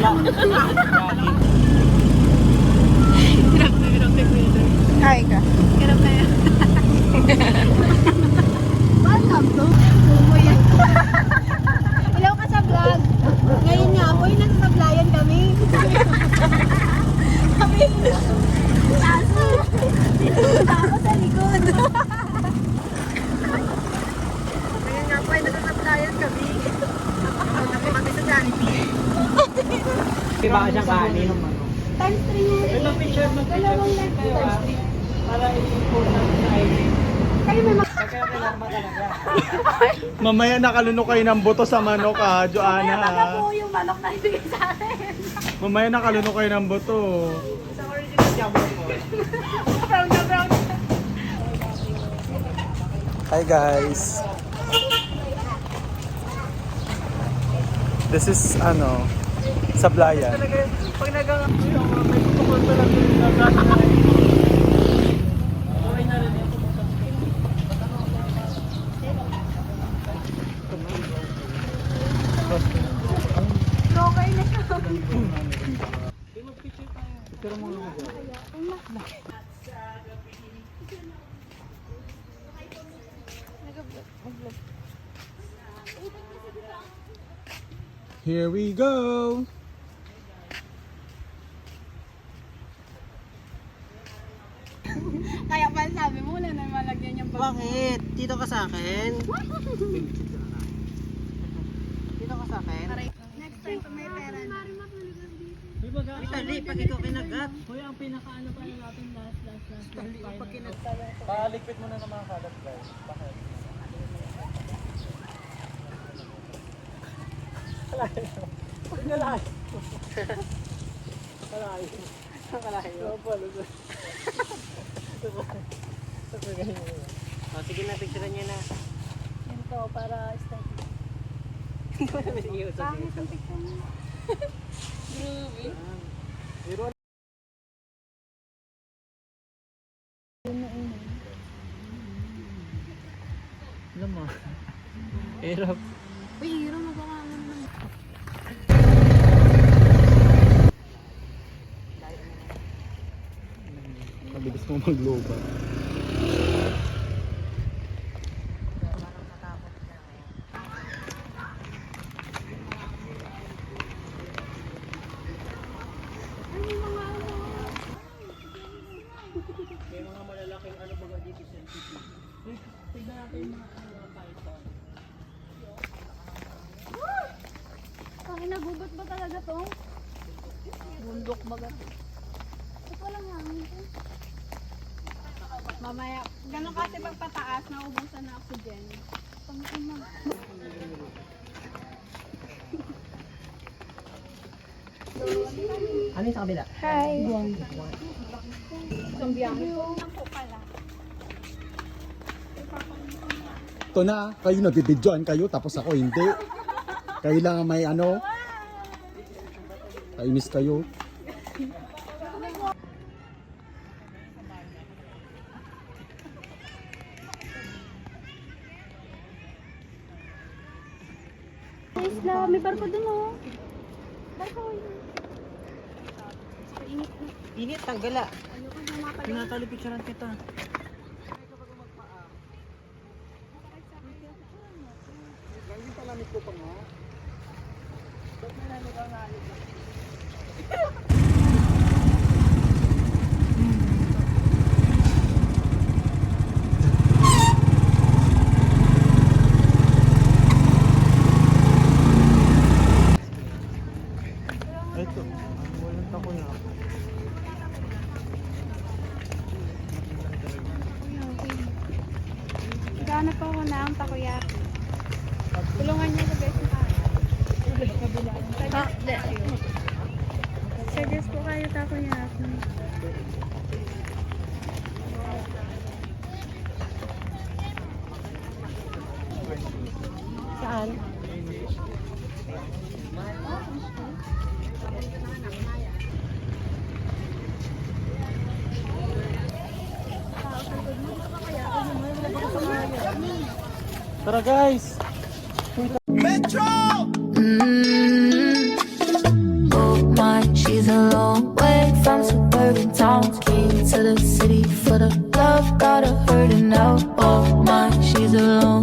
Hi ka. Hirap na yan. Welcome to Umuyan. Hello ka sa vlog. Ngayon nga po, yung nagsasablayan kami. Kami. Taso. Ako sa likod. Ngayon nga po ay nagsasablayan kami. Nagpo kami sa Jollibee. Baka siyang kanin. Times 3 nga. Ito picture mo. Dalawang live ko times 3. Para i-post natin sa ID. Kayo may Kaya kailangan talaga. Mamaya nakalunok kayo ng buto sa manok ha, Joanna ha. Kaya po yung manok na ibigay sa akin. Mamaya nakalunok kayo ng buto. Brown na brown. Hi guys. This is Sablayan. Pag may tutukol pa lang yung nagkakaroon. Okay na rin ito. Okay na siya. Mag-picture tayo. Picture mo nga ako. Here we go. Kaya pa sabi mo, wala na malagyan yung bag. Bakit? Dito ka sa akin? Dito ka sa akin? Next time pa may pera na. Itali, pag ikaw kinagat. Kuya, ang pinaka-ano pa natin last. Pag kinagat. Palikpit mo na ng mga kagat guys. Bakit? Nalayo. Nalayo. Nalayo. Sige na, picturean niya na. Yan to, para start. Sige, Pangit ang picture mo. Groovy. Alam mo. Hirap. Uy, hero, magkakaman na. Mabilis mo magloba. May mga malalaking ano baga dito sa NTP. Tignan natin yung mga python. Ay, nagugot ba talaga to? Bundok baga to. Ito lang hangin to. Mamaya, ganun kasi pagpataas, naubusan na oxygen. Pang-imag. Ano yung sa kabila? Hi! Isang biyahe po. Ako pala. Ito na, kayo nagbibidyoan kayo tapos ako hindi. Kayo lang ang may kainis kayo. Isla, may barko dun oh. Barko yun. Init na. Init, tanggala. Ayoko na mapalala. Tinatali picturean kita. Hindi palamig ko pa nga. Ito, walang tako na. Gana pa ako na ang takoyaki. Tulungan niya sa best na suggest ko kayo takoyaki. Saan? Tara guys! Oh, pounds. Came to the city for the love, got her hurting now. Oh my, she's alone.